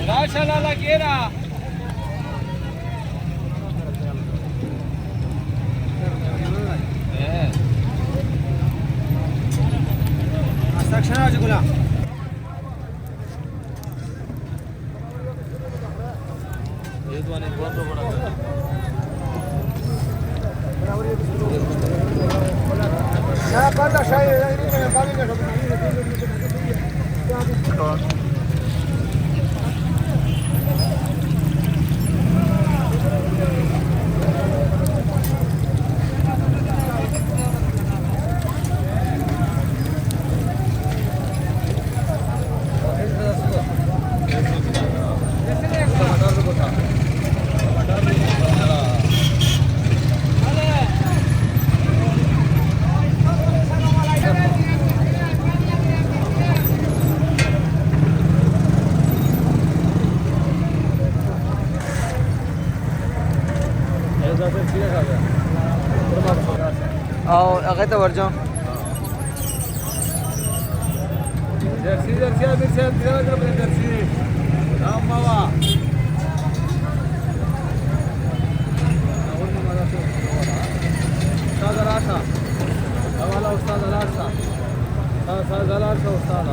Rásala la quiera. Aşağı Agak itu warjam. Dersi abi sen biraz da dersi. Tamam baba. Ustad Alasha. Hawala Ustad Alasha. Ustad Alasha Ustad.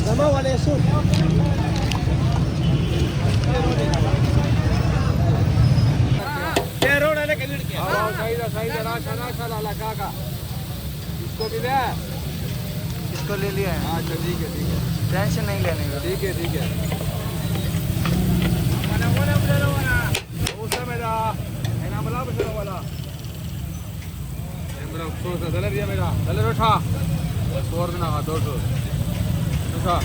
Nama wale sun. इसको भी दे, इसको ले लिया है। अच्छा ठीक है टेंशन नहीं लेने का। ठीक है usa mira enamorado pero wala mira usa dale diya mira dale rotha score देना है 200 उठा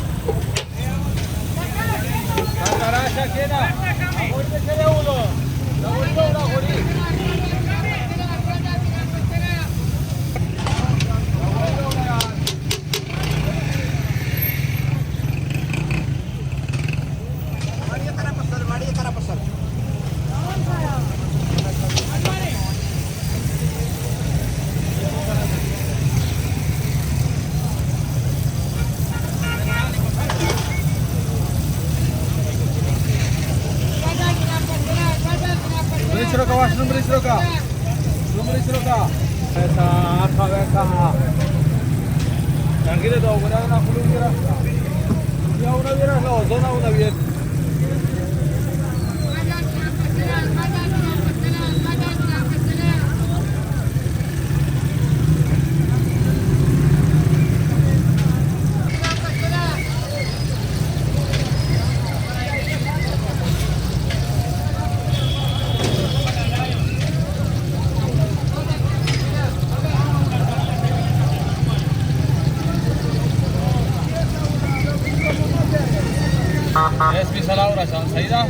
Alasha quiera ahora se queda uno la vuelta una jori Nomor ka. Esa arka tranquilo todo, una culura. Ya una viera la zona una bien. Es mi salahura, Saida.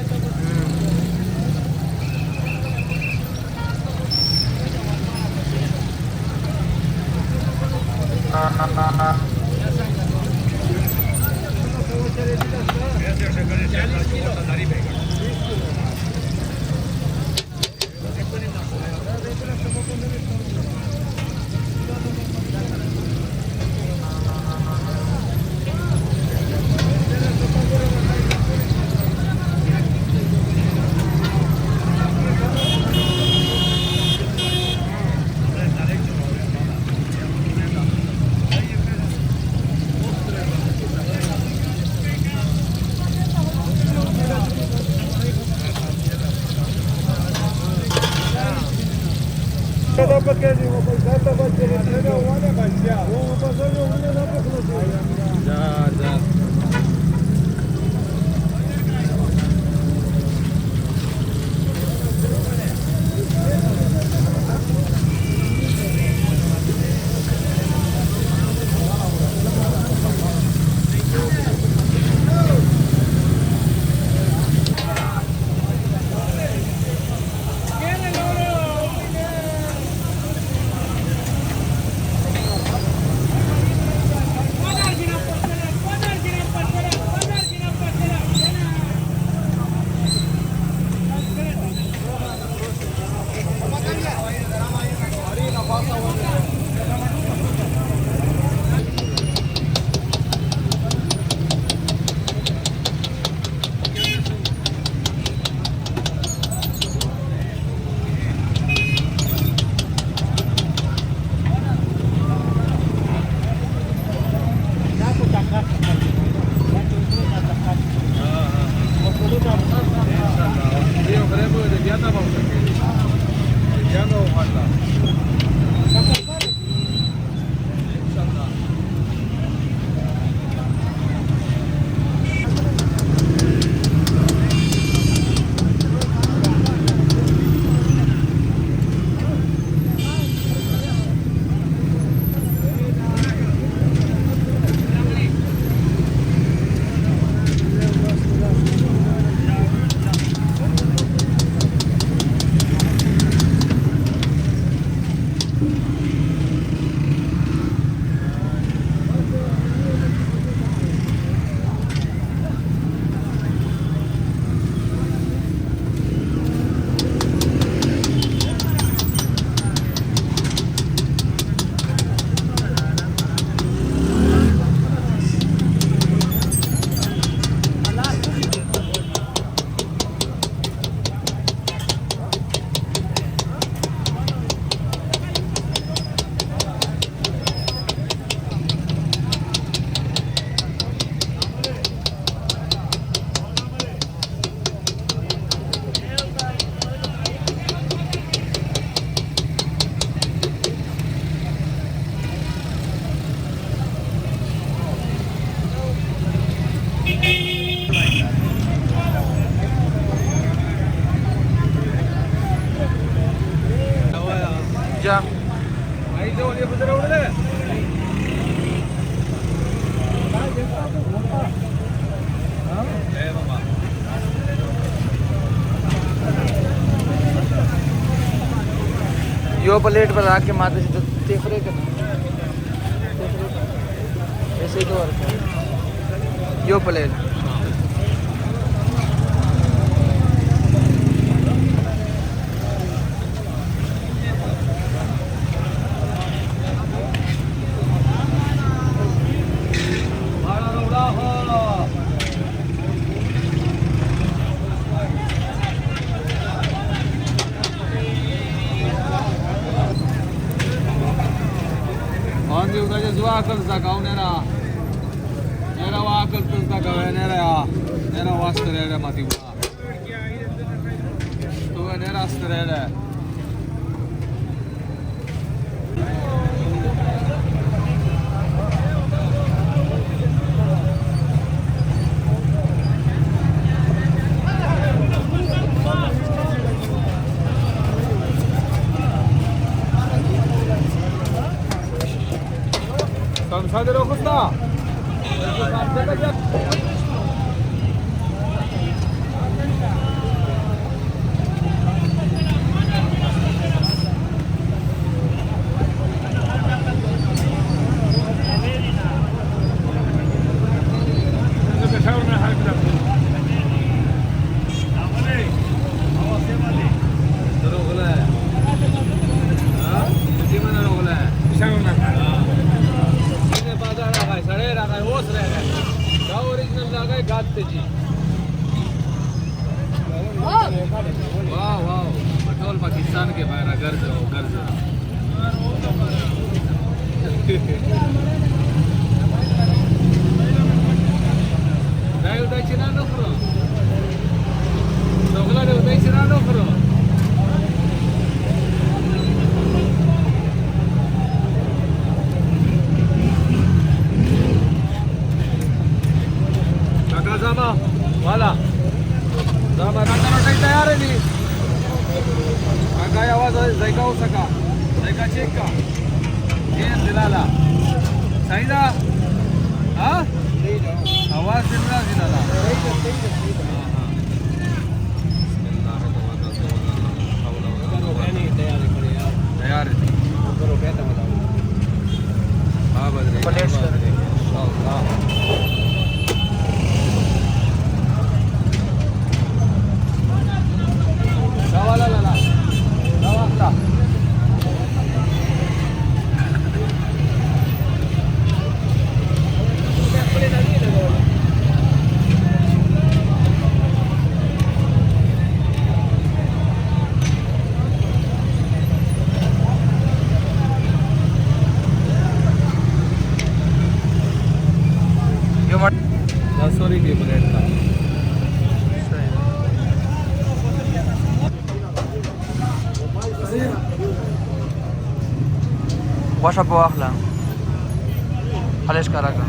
यो plate पर आके माता जी तो तेफरे करना ऐसे ही तो और यो plate जुआ कर जागाव नेरा नेरा वा कर जागाव नेरा नेरा वास्त रेडा माती वा तो नेरा अस्त रेडा Samsa'da okusta. वाह वाह पटोल पाकिस्तान के बाहर गर्ज गर्ज काय उदायची ना नखरो दोघला उदायची ना नखरो काका जामा वाला जामा काका रोटाई तयार आहे नी काका आवाज जायका हो सका जायका चेक का ये दिलाला साईदा हा आवाज दिलाला तयार आहे हा बदले सॉरी की प्लेट का Washa po akla. Halis karaka.